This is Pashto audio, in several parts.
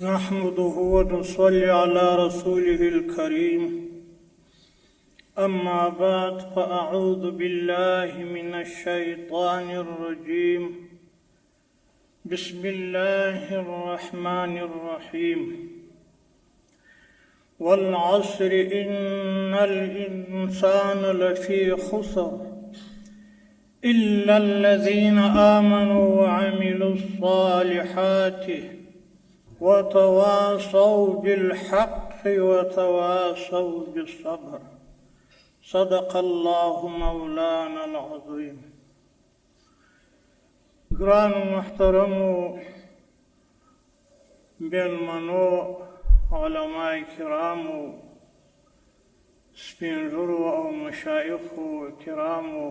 نحمده ونصلي على رسوله الكريم. أما بعد فأعوذ بالله من الشيطان الرجيم. بسم الله الرحمن الرحيم. والعصر إن الإنسان لفي خسر إلا الذين آمنوا وعملوا الصالحات وتواصوا بالحق وتواصوا بالصبر. صدق الله مولانا العظيم. گران محترم بیلمنو علماء کرام سپینږیرو او مشایخو کرامو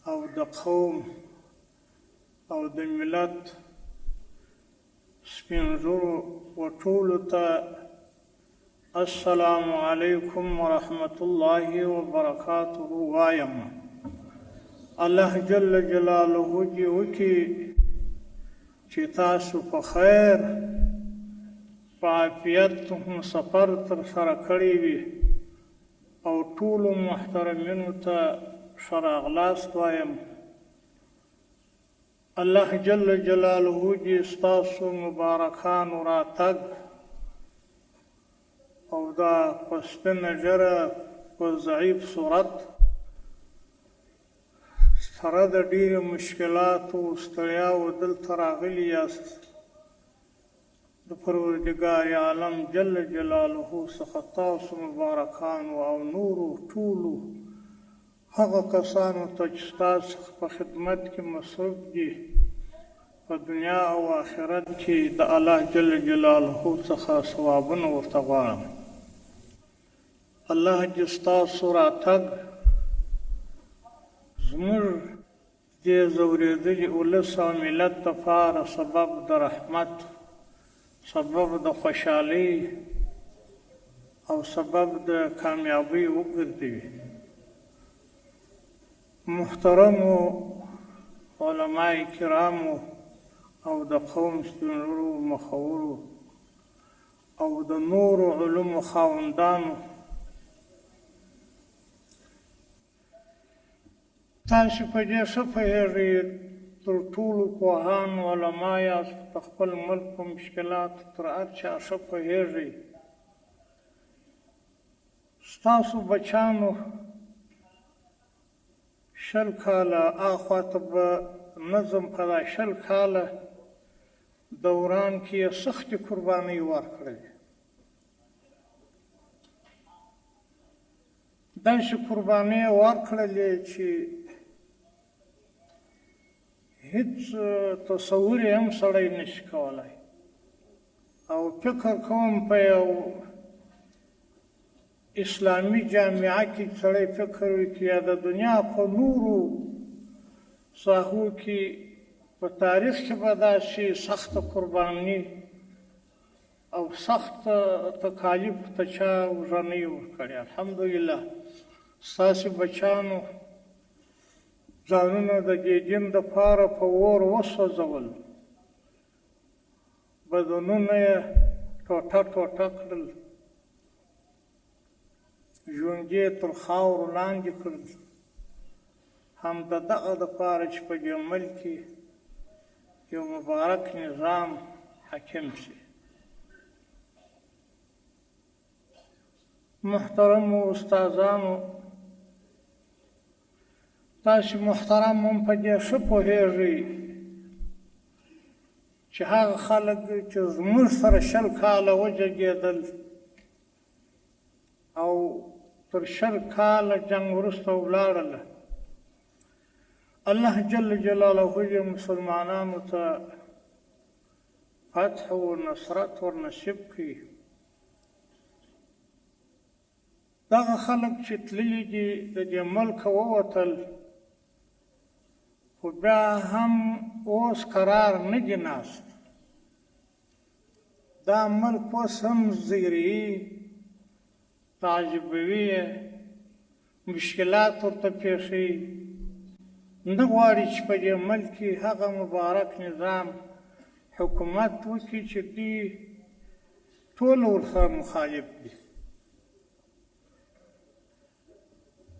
او د قوم او د ملت سپینږیرو و ټولو ته السلام علیکم ورحمة الله وبرکاته وایم. الله جل جلاله دې وکړي چې تاسو په خیر په عافیت سفر ترسره کړی وي او ټولو محترمینو ته ښه راغلاست وایم. الله جل جلاله دې ستاسو مبارکانو راتګ او دا په سپینه ږیره په ضعیف صورت سره د ډېرو مشکلاتو او ستړیاوو دلته راغلي یاست. د پروردګار عالم جل جلاله څخه تاسو مبارکانو او نورو ټولو هغه کسانو ته چې ستاسو په خدمت کې مصروف دي په دنیا او آخرت کې د الله جل جلاله څخه ثوابونه ورته غواړم. الله دې ستاسو راتګ زموږ دې ځورېدلي ولس او ملت دپاره سبب د رحمت، سبب د خوشحالۍ او سبب د کامیابۍ وګرځوي. محترمو علماء کرامو او د قوم سپینږیرو مخورو او د نورو علومو خاوندانو، تاسو په دې ښه پوهېږئ تر ټولو پوهان علما یاست، په خپل ملک په مشکلاتو تر هر چا ښه پوهېږئ. ستاسو بچیانو شل کاله اخواته به نظم په دا شل کاله دوران کې یې سختې قربانۍ ورکړلې. داسې قربانۍ یې ورکړلې چې هیڅ تصور یې هم سړی نشي کولی. او فکر کوم په یو اسلامي جامعه کې سړی فکر وکړي یا د دنیا په نورو ساحو کې په تاریخ کې به داسې سخته قرباني او سخت تکالیف ته چا اوږه نه وي ورکړې. الحمدلله ستاسې بچیانو ځانونه د دې دین دپاره په اور وسوځول، بدنونه یې ټوټه ټوټه کړل، ژوندي یې تر خاورو لاندې کړل، هم د دغه دپاره چې په دې ملک کې یو مبارک نظام حاکم شي. محترمو استادانو، تاسو محترم هم په دې ښه پوهېږئ چې هغه خلک چې زموږ سره شل کاله وجنګېدل او تر شل کاله جنګ وروسته ولاړله، الله جل جلاله دې مسلمانانو ته فتح و نصرت ورنصیب کړي. دغه خلک چې تللي دي د دې ملکه ووتل، خو بیا هم اوس قرار نه دي ناست. دا ملک اوس هم زیري تعجبوي مشکلات ورته پیښوي. نه غواړي چې په دې ملک کې هغه مبارک نظام حکومت وکړي چې دوی ټول ورسره مخالف دي.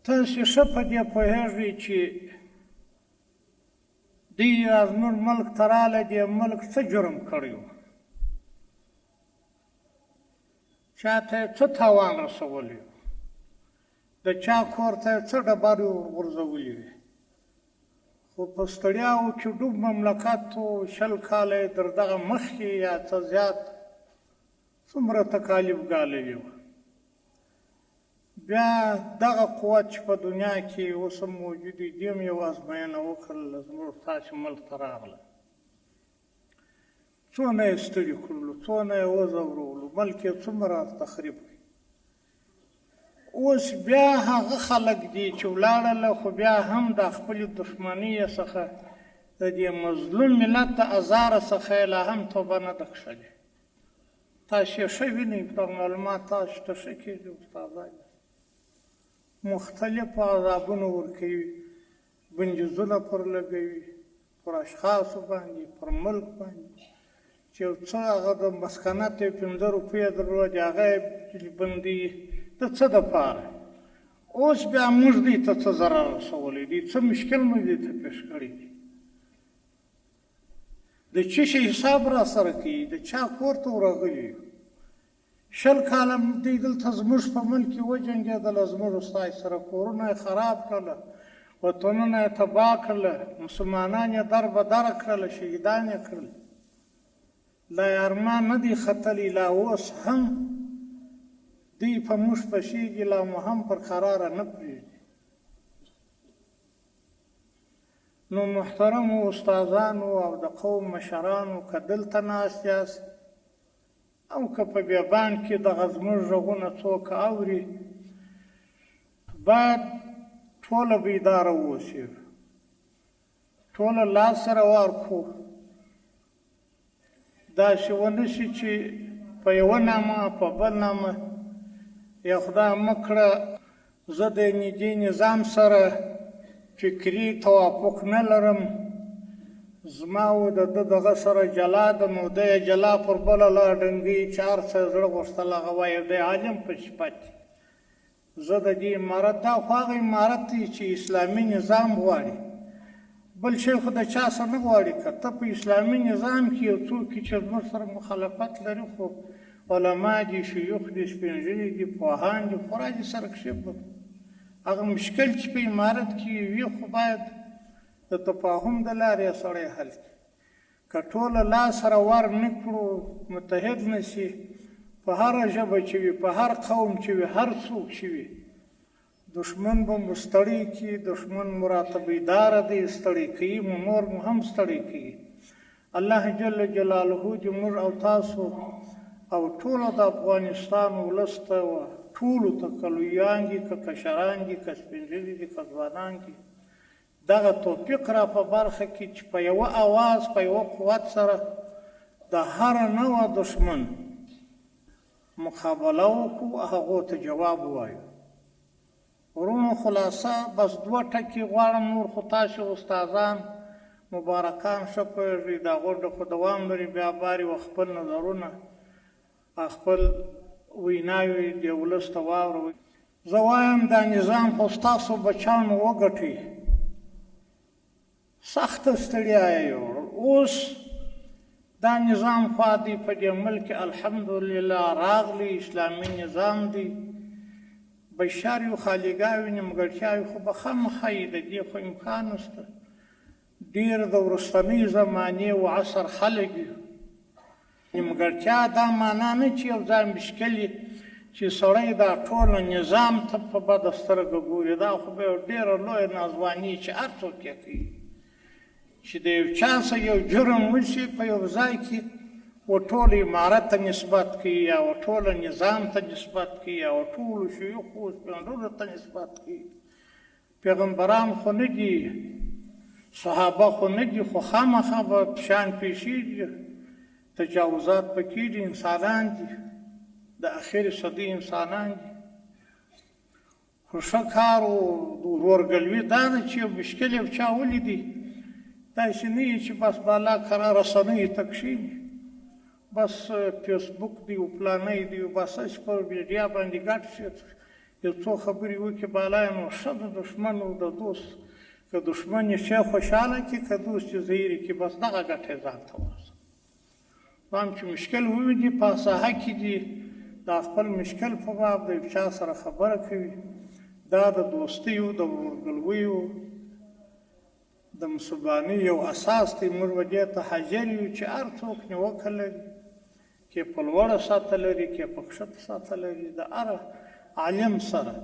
تاسې ښه په دې پوهېږئ چې دوی زموږ ملک ته راغلی، دې ملک څه جرم کړی و، چا ته یې څه تاوان رسولی و، د چا کور ته یې څه ډبرې ورغورځولې وې. خو په ستړیاوو کې ډوب مملکت و، 20 کاله یې تر دغه مخکې یا څه زیات څومره تکالیف ګاللي وو. بیا دغه قوت چې په دنیا کې اوس هم موجود دی، دې هم یو ازموینه وکړله، زموږ تاسې ملک ته راغله، څونه یې ستړي کړلو، څونه یې وځورولو، ملک یې څومره تخریب کړي. اوس بیا هغه خلک دي چې ولاړله، خو بیا هم د خپلې دښمنۍ څخه د دې مظلوم ملت د ازاره څخه یې لا هم توبه نه ده کښلې. تاسې یې ښه وینئ، په معلومات تاسو ته ښه کېږي استادان، مختلفو عذابونو ورکوي، بندیزونه پر لګوي، پر اشخاصو باندې، پر ملک باندې، چې یو څه هغه د مسکنت یې 15 روپۍ درلودې، هغه یې بندوي. د څه دپاره؟ اوس بیا موږ دوی ته څه ضرر رسولی دی، څه مشکل موږ دوی ته پېښ کړی دی، د څه شي حساب را سره کوي، د چا کور ته ورغلي یو. 20 کاله دوی دلته زموږ په ملک کې وجنګېدله، زموږ ستاسې سره کورونه یې خراب کړله، وطنونه یې تباه کړله، مسلمانان یې در بدره کړله، شهیدان یې کړل. لا یې ارمان نه دی ختلی، لا اوس هم دوی په موږ پشېږي، لا مو هم پر قراره نه پرېږدي. نو محترمو استادانو او د قوم مشرانو، که دلته ناست یاست او که په بیابان کې دغه زموږ غږونه څوک اوري، باید ټوله بیداره واوسئ، ټوله لاس سره ورکړو، داسې ونه شي چې په یوه نامه په بل نامه یا خدای مه کړه زه د دې نظام سره فکري توافق نه لرم، زما و د ده دغه سره جلا ده، نو دی یې جلا پر بله لار ډنګوي چې هر څه یې زړه غوښتل هغه وایي، دی عالم په صفت. زه د دې امارت، دا خو هغه امارت دی چې اسلامي نظام غواړي، بل شی خو د چا سره نه غواړي. که ته په اسلامي نظام کې یو څوک چې زموږ سره مخالفت لري، خو علما دي، شیوخ دي، سپین ږیري دي، پوهان دي، خورا دي سره کښېږدو. هغه مشکل چې په امارت کې وي، خو باید د تفاهم د لارې یې سړی حل کړي. که ټوله لاس سره ور نه کړو، متحد نه شي، په هره ژبه چې وي، په هر قوم چې وي، هر څوک چې وي، دښمن به مو ستړی کړي، دښمن مو راته بیداره دی، ستړی کوي مو، نور مو هم ستړی کوي. الله جل جلاله دې موږ او تاسو او ټولو د افغانستان ولس ته، ټولو ته، که لویان دي، که کشران دي، که سپین ږیري دي، که ځوانان دي، دغه توفیق را په برخه کې چې په یوه اواز، په یوه قوت سره د هر نوع دښمن مقابله وکړو، هغو ته جواب ووایو. ورونو خلاصه بس 2 ټکي غواړم، نور خو تاسې استادان مبارکان ښه پوهېږئ، د هغو خو دوام لري، بیا باري و خپل نظرونه، خپل ویناوې د ولس ته واوروئ. زه وایم دا نظام خو ستاسو بچیانو وګټئ، سخته ستړیا یې یوړل. اوس دا نظام خوا دی په دې ملک الحمدلله راغلی، اسلامي نظام دی، بشر یو، خالیګاوې، نیمګړتیاوې خو به خامخا یي، د دې خو امکان نشته. ډېر د وروستنۍ زمانې و عصر خلک یو. نیمګړتیا دا معنا نه چې یو ځای مشکل وي چې سړی دا ټول نظام ته په بده سترګه ګوري، دا خو به یو ډېره لویه ناځواني چې هر څوک یې کوي، چې د یو چا څه یو جرم وشي په یو ځای کې، و ټول امارت ته نسبت کوي، یا و ټول نظام ته نسبت کوي، یا و ټولو شیوخو سپینږیرو ته نسبت کوي. پیغمبران خو نه دي، صحابه خو نه دي، خو خامخا به شان پیشي دي، تجاوزات پکې دي، انسانان دي، د اخر صدۍ انسانان دي. خو ښه کار و ورورګلوي دا ده چې یو مشکل یو چا ولیدي، داسې نه وي چې بس بالا کره رسنیو ته کښېني، بس فیسبوک دی او پلانۍ دی او بس هسې په میډیا باندې ګډ شي یو څو خبرې وکړي بالا یې نو ښه د دښمن او د دوست که دښمن یې شی خوشحاله کړي که دوست یې زهیرې کړي بس دغه ګټه یې ځان ته ورسوي. هم چې مشکل وویني په ساحه کې دي دا خپل مشکل په باب د یو چا سره خبره کوي دا د دوستیو د ورورګلویو د مسلمانۍ یو اساس دی. موږ به دې ته حاضر یو چې هر څوک نیوکه لري کې په لوړه سطحه لري کې په کښته سطحه لري د هر عالم سره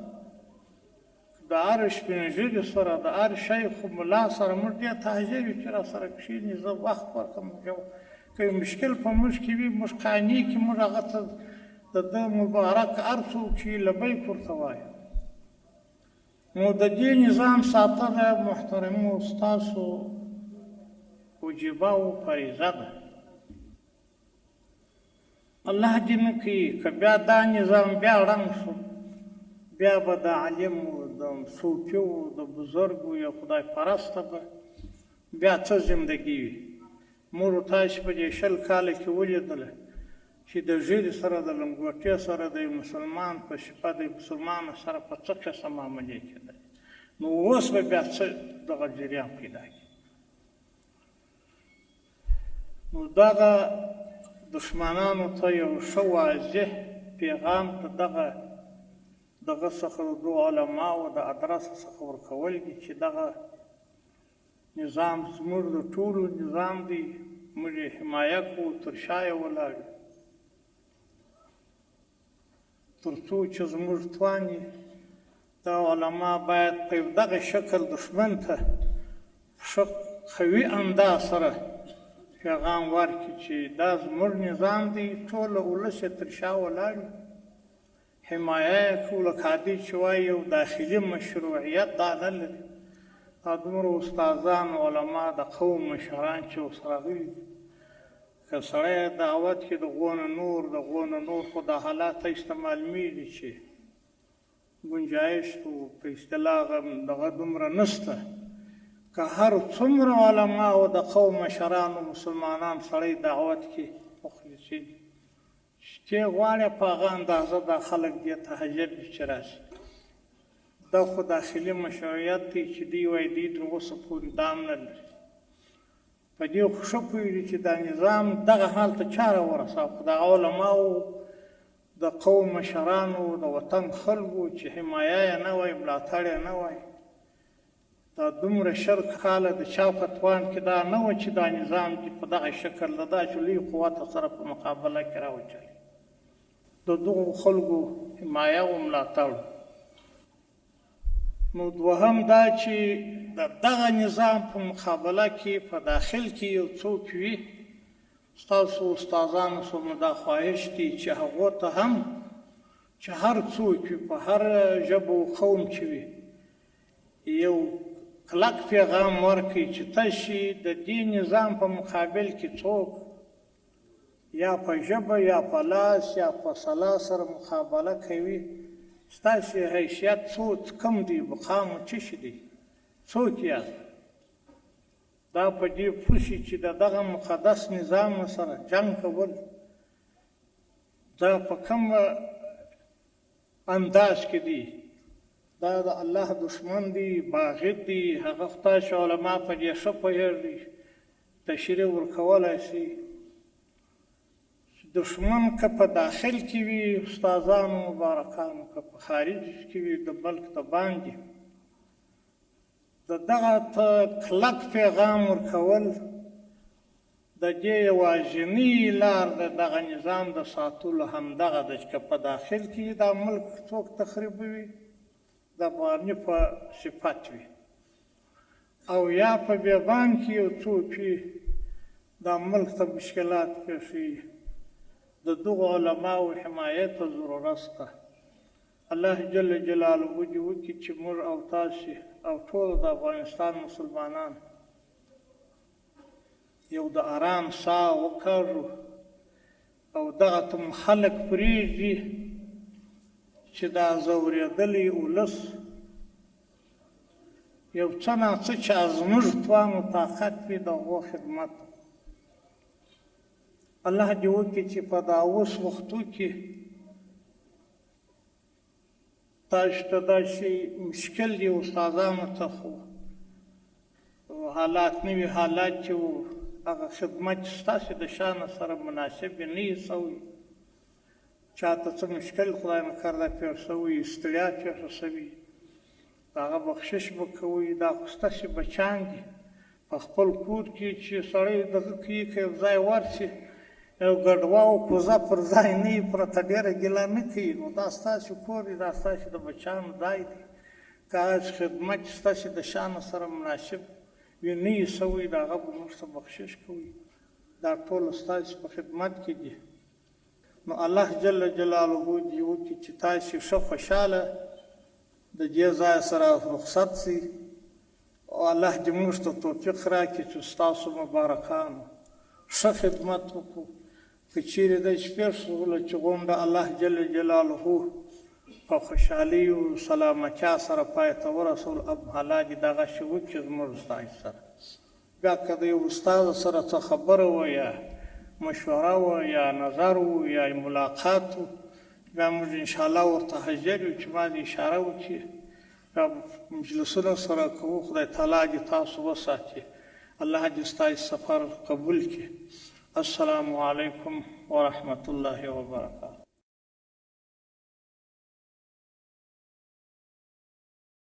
د هر سپین ږیري سره د هر شیخ و ملا سره موږ دې ته حاضر یو چې را سره کښېني زه وخت ورکړم که یو مشکل په موږ کې وي موږ قانع کړي موږ هغه ته د ده مبارک هر څوک چې لبیک ورته وایو. نو د دې نظام ساتنه محترمو ستاسو وجیبه او فریضه ده. الله دې نه کوي که بیا دا نظام بیا ړنګ شو بیا به د عالمو د صوفیو د بزرګو یا خدای پرسته به بیا څه زندګي وي. موږ تاسو په دې 20 کاله کې ولیدله چې د ږیرې سره د لنګوټې سره د مسلمان په شپه د مسلمان سره په څه قسم معاملې کېدل. نو اوس به بیا څه دغه جریان پیدا کړي. نو دغه دښمنانو ته یو ښه واضح پیغام ته دغه څخه د دوو علماو د ادرس څخه ورکول دي چې دغه نظام زموږ د ټولو نظام دی موږ یې حمایه کوو تر شا یې ولاړ یو تر څو چې زموږ توان یې دا علما باید په دغه شکل دښمن ته ښه قوي انداز سره پیغام ورکړي چې دا زموږ نظام دی ټوله ولس یې تر شا ولاړ یو حمایه یې کوو لکه عادي چې وایي یو داخلي مشروعیت دا نه لري. دا دومره استادان علما د قوم مشران چې ورسره راغلي دي که سړی دعوت کې د غونه نور خو دا حالات ایسته معلومیږي چې گنجایش خو په اصطلاح دغه دومره نشته. که هر څومره علما او د قوم مشران او مسلمانان سړی دعوت کې مخلصین چې غواړي په هغه اندازه دا خلک دې ته حاضر دي چې راشي. دا خو داخلي مشروعیت دی چې دی وایي دی تر اوسه پورې دام نه لري. په دې خو ښه پوهېږي چې دا نظام دغه حال ته چا راورساو خو د علماو د قوم مشرانو د وطن خلکو چې حمایه یې نه وایي ملاتړ یې نه وایي دا دومره 20 کاله د چا په توان کې دا نه وه چې دا نظام دې په دغه شکل د داسې لوی قوت سره په مقابله کې راوچلي. د دغو خلکو حمایه او ملاتړ. نو دوهم دا چې د دغه نظام په مقابله کې په داخل کې یو څوک وي ستاسو استادانو سره دا خواهش دی چې هغو ته هم چې هر څوک وي په هر ژبه او قوم کې وي یو کلک پیغام ورکړي چې تاسې د دې نظام په مقابل کې څوک یا په ژبه یا په لاس یا په سلا سره مقابله کوي ستاسې حیثیت څوک کم دی مقام څه شي دی څوک یاست دا په دې پوه شي چې د دغه مقدس نظام سره جنګ کول دا په کوم انداز کې دی دا د الله دشمن دی باغت دی. هغه تاسو علما په دې ښه پوهېږي تشریح ورکولی شي. دشمن که په داخل کې وي استادانو مبارکانو که په خارج کې وي د بلک د باندې د دغه ته کلک پیغام ورکول د دې یوازینۍ لار د دغه نظام د ساتلو همدغه ده چې په داخل کې دا ملک څوک تخریبوي د بهرني په صفت وي او یا په بیابان کې یو څوک وي دا ملک ته مشکلات پېښوي. د دغو علماو حمایت ته ضرورت شته. الله جل جلاله دې وکړي چې موږ او تاسې او ټول د افغانستان مسلمانان یو د آرام ساه وکاږو او دغه ته خلک پرېږدي چې دا ځورېدلی ولس یو څه ناڅه چې زموږ توان و طاقت وي د هغو خدمت الله دې وکړي چې په دا اوس وختو کې تاسو ته دا شی مشکل دی استادانو ته خو حالات نوي حالات چې هغه خدمت چې ستاسو د شان سره مناسب نه وي سوي چاته څه مشکل خدای نکرده پېښ سوي ستړیا پېښه سوي هغه بخشش به کوئ دا خو ستاسې بچیان دي په خپل کور کې چې سړی دغه کوي که یو ځای ورشي یو ګډواو کوزه پر ځای نه وي پرته ډېره ګیله نه کوي نو دا ستاسې کور دی دا ستاسې د بچیانو ځای دی که هغه خدمت چې ستاسې د شان سره مناسب وي نه وي سوی د هغه به موږ ته بخشش کوي دا ټول ستاسې په خدمت کې دي نو الله جل جلاله دې وکړي چې تاسې ښه خوشحاله د دې ځای سره رخصت سي او الله دې موږ ته توفیق راکړي چې ستاسو مبارکانو ښه خدمت وکړو که چیرې داسې پېښ شوله چې غونډه الله جل جلاله په خوشحالۍ او سلامتیا سره پای ته ورسول الله دې دغه شی وکړي زموږ ستاسو سره بیا که د یو استاد سره څه خبره وه یا مشوره وه یا نظر و یا ملاقات و بیا موږ انشاءالله ورته حاضر یو چې ما دې اشاره وکړي بیا مجلسونه سره کوو خدای تعالی دې تاسو وساتي الله دې ستاسو سفر قبول کړي السلام علیکم ورحمة الله وبرکاته